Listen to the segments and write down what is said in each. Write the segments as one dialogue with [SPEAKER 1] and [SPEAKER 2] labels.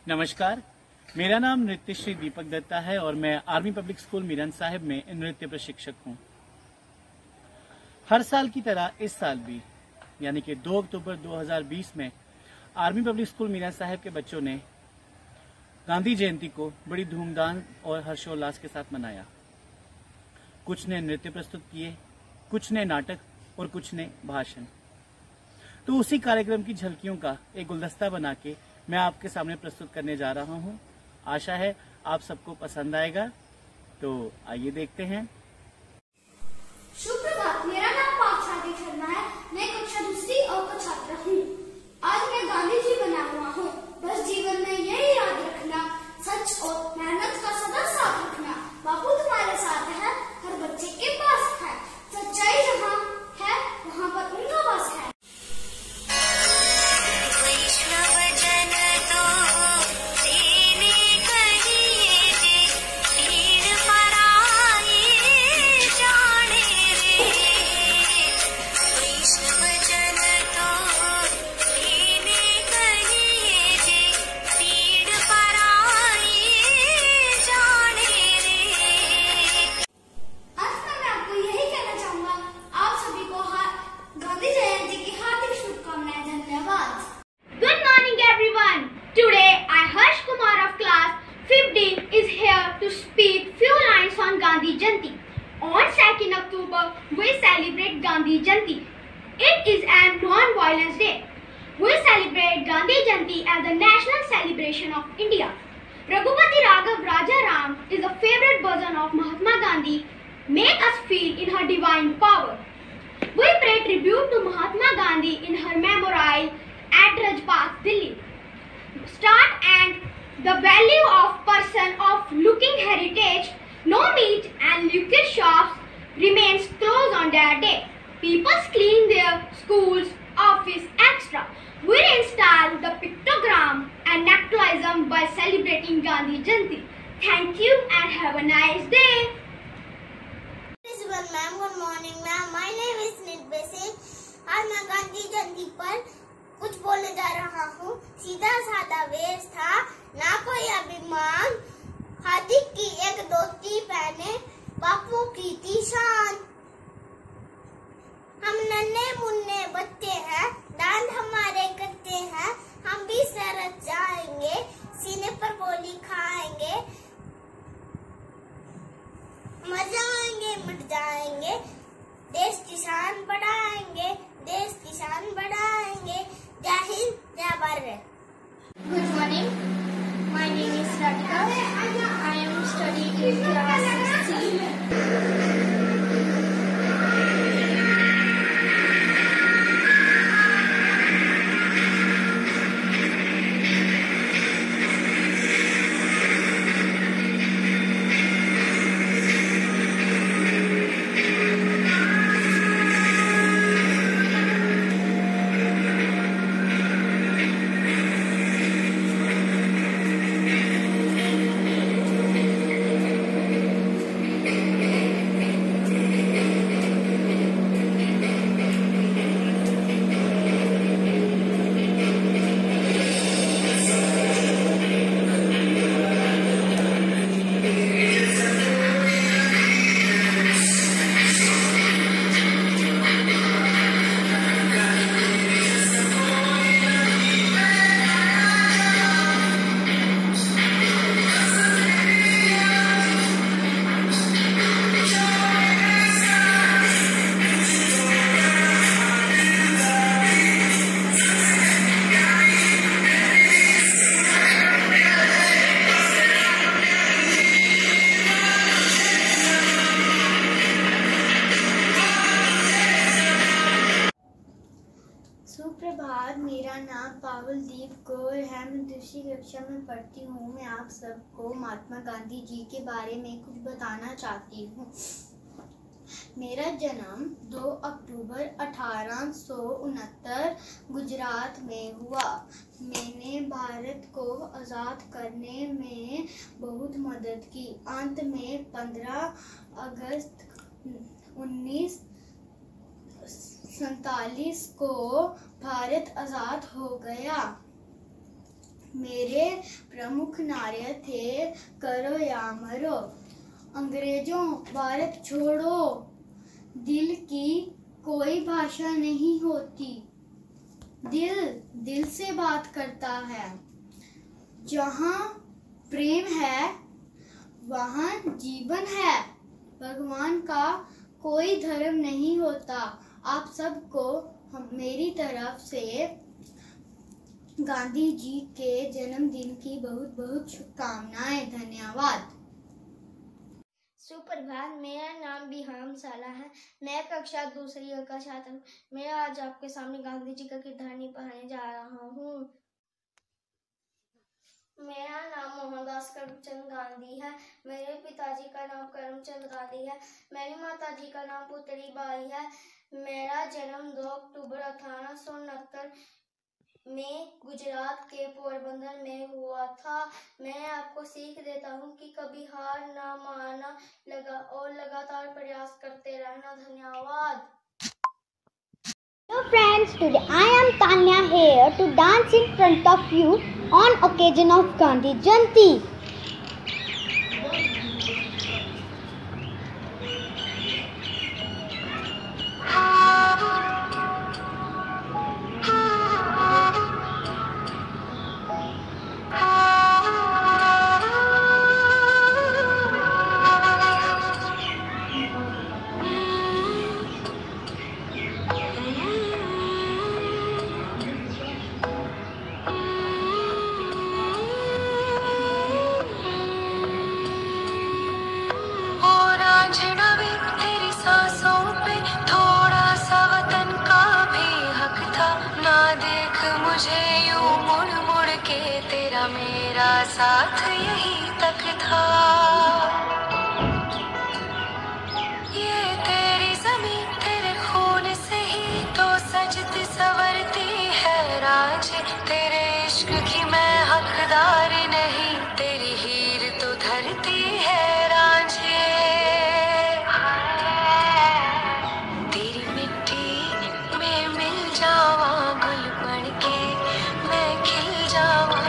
[SPEAKER 1] नमस्कार, मेरा नाम नृत्य श्री दीपक दत्ता है और मैं army public school Meeran Sahib में नृत्य प्रशिक्षक हूँ। हर साल की तरह इस साल भी यानी कि 2 अक्टूबर 2020 में army public school Meeran Sahib के बच्चों ने गांधी जयंती को बड़ी धूमधाम और हर्षोल्लास के साथ मनाया। कुछ ने नृत्य प्रस्तुत किए, कुछ ने नाटक और कुछ ने भाषण। तो उसी कार्यक्रम की झलकियों का एक गुलदस्ता बना के मैं आपके सामने प्रस्तुत करने जा रहा हूं। आशा है आप सबको पसंद आएगा, तो आइए देखते हैं।
[SPEAKER 2] शुभ प्रभात, मेरा नाम पार्थसारथी शर्मा है। मैं कक्षा दूसरी और का छात्र हूँ। आज मैं गांधी जी बना हुआ हूँ। बस जीवन में यही याद रखना, सच और मेहनत का सदा साथ रखना। बापू तुम्हारे साथ है, हर बच्चे के पास है। सच्चाई जहाँ है वहाँ पर उनका वास है। Gandhi Jayanti. On 2nd October, we celebrate Gandhi Jayanti. It is a non-violence day. We celebrate Gandhi Jayanti as the national celebration of India. Raghupati Raghav Rajaram is a favorite version of Mahatma Gandhi. Make us feel in her divine power. We pay tribute to Mahatma Gandhi in her memorial at Rajpath, Delhi. Start and the value of person of looking heritage. No meat and liquor shops remains closed on that day. People clean their schools, office, etc. We install the pictogram and nationalism by celebrating Gandhi Jayanti. Thank you and have a nice day.
[SPEAKER 3] Principal ma'am, good morning ma'am. My name is Nitbe Singh. आज मैं गांधी जयंती पर कुछ बोलने जा रहा हूँ। सीधा साधा वेश था, ना कोई अभिमान। हार्दिक की एक दोस्ती पहने, बापू की थी शान। हम नन्हे मुन्ने बच्चे हैं, दांत हमारे कच्चे हैं। हम भी सरस जाएंगे, सीने पर गोली खाएंगे। मर जाएंगे मिट जाएंगे, देश की शान बढ़ाएंगे, देश की शान बढ़ाएंगे। जय हिंद, जय Bharat.
[SPEAKER 2] Good morning. My name is Radhika. I am studying in class 6C.
[SPEAKER 4] सुप्रभात, मेरा नाम पारुलदीप कौर है। मैं दूसरी कक्षा में पढ़ती हूँ। मैं आप सबको महात्मा गांधी जी के बारे में कुछ बताना चाहती हूँ। मेरा जन्म 2 अक्टूबर 1869 गुजरात में हुआ। मैंने भारत को आज़ाद करने में बहुत मदद की। अंत में 15 अगस्त 1947 को भारत आज़ाद हो गया। मेरे प्रमुख नारे थे करो या मरो, अंग्रेजों भारत छोड़ो, दिल की कोई भाषा नहीं होती, दिल दिल से बात करता है, जहाँ प्रेम है वहाँ जीवन है, भगवान का कोई धर्म नहीं होता। आप सबको मेरी तरफ से गांधी जी के जन्मदिन की बहुत बहुत शुभकामनाएं। धन्यवाद।
[SPEAKER 5] सुप्रभात, मेरा नाम बिहाम साला है। मैं कक्षा दूसरी का छात्र हूँ। मैं आज आपके सामने गांधी जी का किरदार निभाने जा रहा हूँ। मेरा नाम मोहनदास करमचंद गांधी है। मेरे पिताजी का नाम करमचंद गांधी है। मेरी माताजी का नाम पुतली बाई है। मेरा जन्म 2 अक्टूबर 1869 में गुजरात के पोरबंदर में हुआ था। मैं आपको सीख देता हूँ कि कभी हार ना मानना और लगातार प्रयास करते रहना। धन्यवाद।
[SPEAKER 2] Hello friends, today I am Tanya here to dance in front of you on occasion of Gandhi Jayanti.
[SPEAKER 6] मेरा साथ यही तक था, ये तेरी ज़मीं तेरे खून से ही तो सजती संवरती है राज, तेरे इश्क की मैं हकदार नहीं, तेरी हीर तो धरती है रांझे, तेरी मिट्टी में मिल जावा गुल बन के मैं खिल जावा,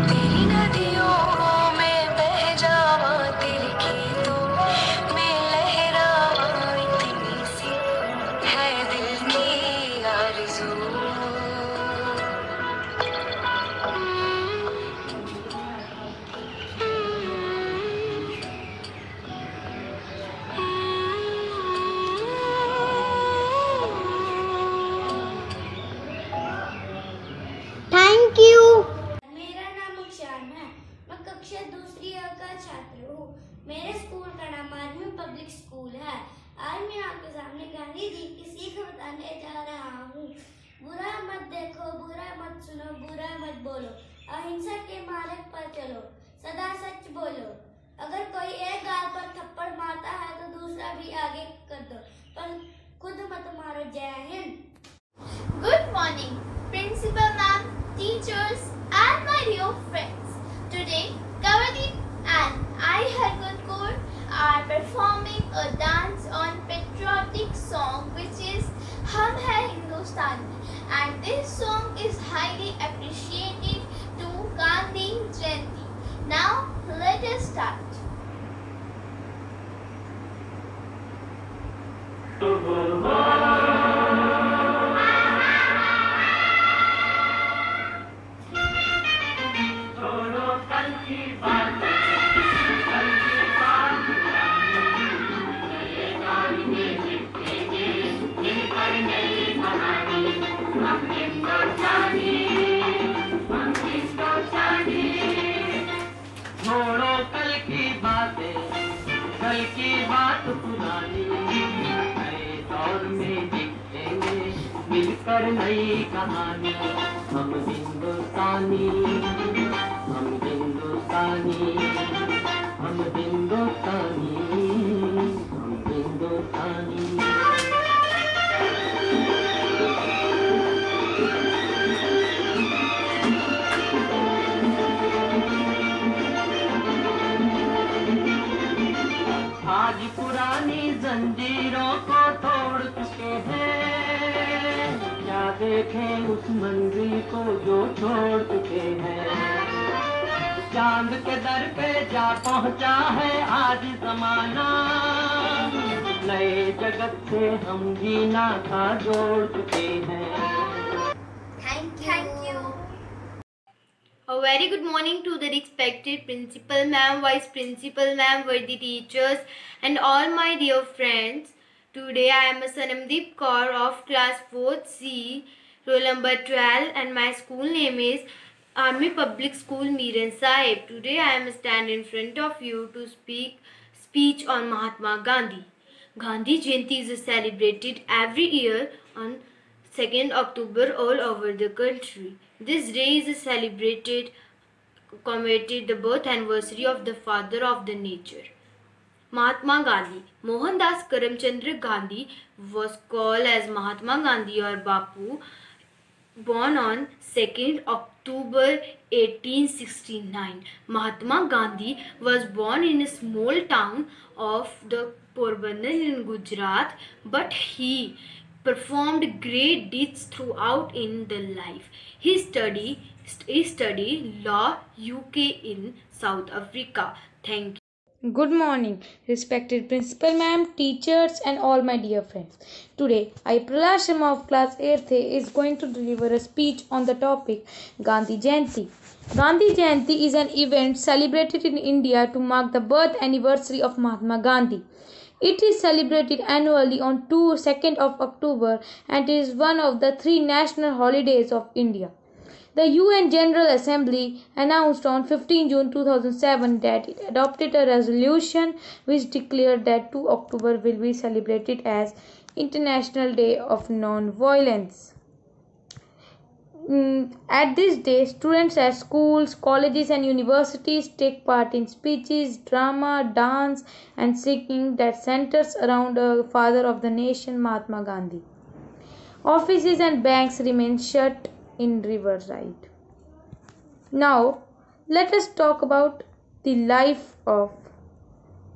[SPEAKER 6] तेरी नदियों में बह जावा, तेरे खेतों में लहरावा, इतनी सी है दिल की आरज़ू।
[SPEAKER 2] Thank you.
[SPEAKER 5] मेरा नाम अक्षान है। मैं कक्षा दूसरी का छात्र हूँ। मेरे स्कूल का नाम आर्मी पब्लिक स्कूल है। आज मैं आपके सामने गांधी जी की सीख बताने जा रहा हूँ। बुरा मत देखो, बुरा मत सुनो, बुरा मत बोलो, अहिंसा के मार्ग पर चलो, सदा सच बोलो। अगर कोई एक गाल पर थप्पड़ मारता है तो दूसरा भी आगे कर दो, पर खुद मत मारो। जय Hind.
[SPEAKER 7] Good morning, Principal Ma'am, teachers and my dear friends. Today, Kavaldeep and I, Hargun Kaur, are performing a dance on patriotic song which is Hum Hai Hindustani, and this song is highly appreciated to Gandhi Jayanti. Now, let us start.
[SPEAKER 8] छोड़ो कल की बातें, कल की बात पुरानी, नए दौर में लिखेंगे मिलकर नई कहानी। हम हिंदुस्तानी, हम हिंदुस्तानी, हम हिंदुस्तानी, हम हिंदुस्तानी। आज पुरानी जंजीरों को तोड़ चुके देखें उस मंजिल को जो छोड़ चुके हैं। चांद के दर पे जा पहुंचा है आज जमाना, नए जगत से हम जीना का जोड़ चुके हैं।
[SPEAKER 7] Thank you.
[SPEAKER 9] A very good morning to the respected principal ma'am, vice principal ma'am, worthy teachers and all my dear friends. Today I am Sanamdeep Kaur of class 4th C, roll number 12, and my school name is Army Public School Miran Sahib. Today I am stand in front of you to speech on Mahatma Gandhi. Gandhi Jayanti is celebrated every year on 2nd October all over the country. This day is celebrated, commemorated the birth anniversary of the father of the nature, Mahatma Gandhi. Mohandas Karamchandra Gandhi was called as Mahatma Gandhi or Bapu, born on 2nd October 1869. Mahatma Gandhi was born in a small town of the Porbandar in Gujarat, but he performed great deeds throughout in the life. He studied law UK in South Africa. Thank you.
[SPEAKER 10] Good morning, respected principal ma'am, teachers and all my dear friends. Today, I, Pralad Sharma of class 8th is going to deliver a speech on the topic Gandhi Jayanti. Gandhi Jayanti is an event celebrated in India to mark the birth anniversary of Mahatma Gandhi. It is celebrated annually on 2nd of October and is one of the 3 national holidays of India. The UN General Assembly announced on 15 June 2007 that it adopted a resolution which declared that 2 October will be celebrated as International Day of Non-Violence. At this day, students at schools, colleges and universities take part in speeches, drama, dance and singing that centers around the father of the nation, Mahatma Gandhi. Offices and banks remain shut in Riverside. Now, let us talk about the life of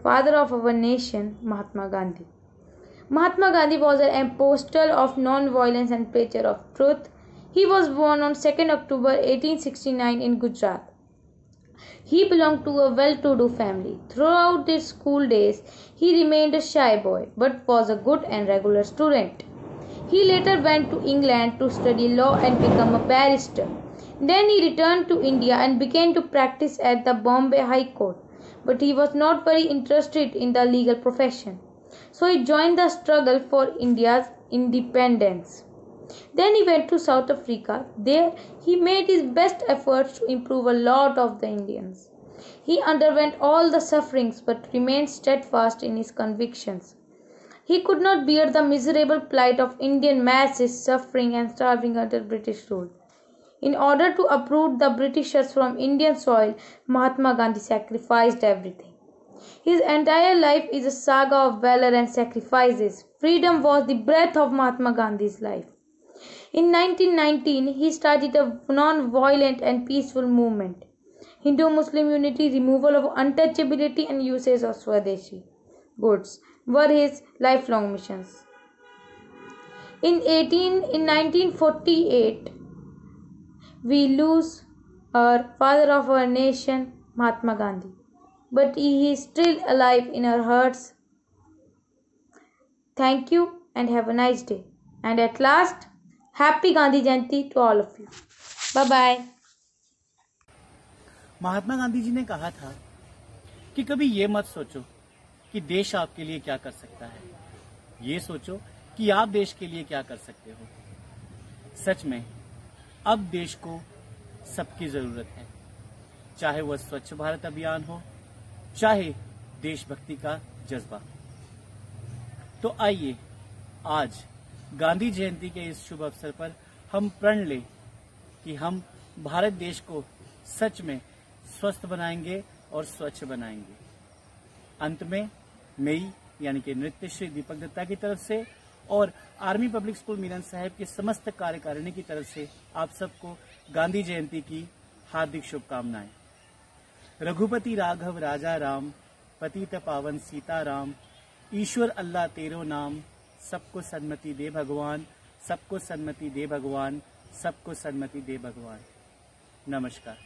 [SPEAKER 10] father of our nation, Mahatma Gandhi. Mahatma Gandhi was an apostle of non-violence and preacher of truth. He was born on 2nd October 1869 in Gujarat. He belonged to a well-to-do family. Throughout his school days, he remained a shy boy but was a good and regular student. He later went to England to study law and become a barrister. Then he returned to India and began to practice at the Bombay High Court. But he was not very interested in the legal profession. So he joined the struggle for India's independence. Then he went to South Africa. There he made his best efforts to improve a lot of the Indians. He underwent all the sufferings but remained steadfast in his convictions. He could not bear the miserable plight of Indian masses suffering and starving under British rule. In order to uproot the Britishers from Indian soil, Mahatma Gandhi sacrificed everything. His entire life is a saga of valor and sacrifices. Freedom was the breath of Mahatma Gandhi's life. In 1919, he started a non-violent and peaceful movement. Hindu-Muslim unity, removal of untouchability and usage of Swadeshi goods were his lifelong missions. In 1948, we lose our father of our nation, Mahatma Gandhi. But he is still alive in our hearts. Thank you and have a nice day. And at last, Happy Gandhi Jayanti to all of you. Bye-bye.
[SPEAKER 1] Mahatma Gandhi ji ने कहा था कि कभी ये मत सोचो कि देश आपके लिए क्या कर सकता है, ये सोचो कि आप देश के लिए क्या कर सकते हो। सच में अब देश को सबकी जरूरत है, चाहे वह स्वच्छ भारत अभियान हो, चाहे देशभक्ति का जज्बा। तो आइए आज गांधी जयंती के इस शुभ अवसर पर हम प्रण लें कि हम भारत देश को सच में स्वस्थ बनाएंगे और स्वच्छ बनाएंगे। अंत में मेरी यानी कि नृत्य श्री दीपक दत्ता की तरफ से और आर्मी पब्लिक स्कूल मीरन साहब के समस्त कार्यकारिणी की तरफ से आप सबको गांधी जयंती की हार्दिक शुभकामनाएं। रघुपति राघव राजा राम, पतित पावन सीता राम, ईश्वर अल्लाह तेरो नाम, सबको सन्मति दे भगवान, सबको सन्मति दे भगवान, सबको सन्मति दे भगवान। नमस्कार।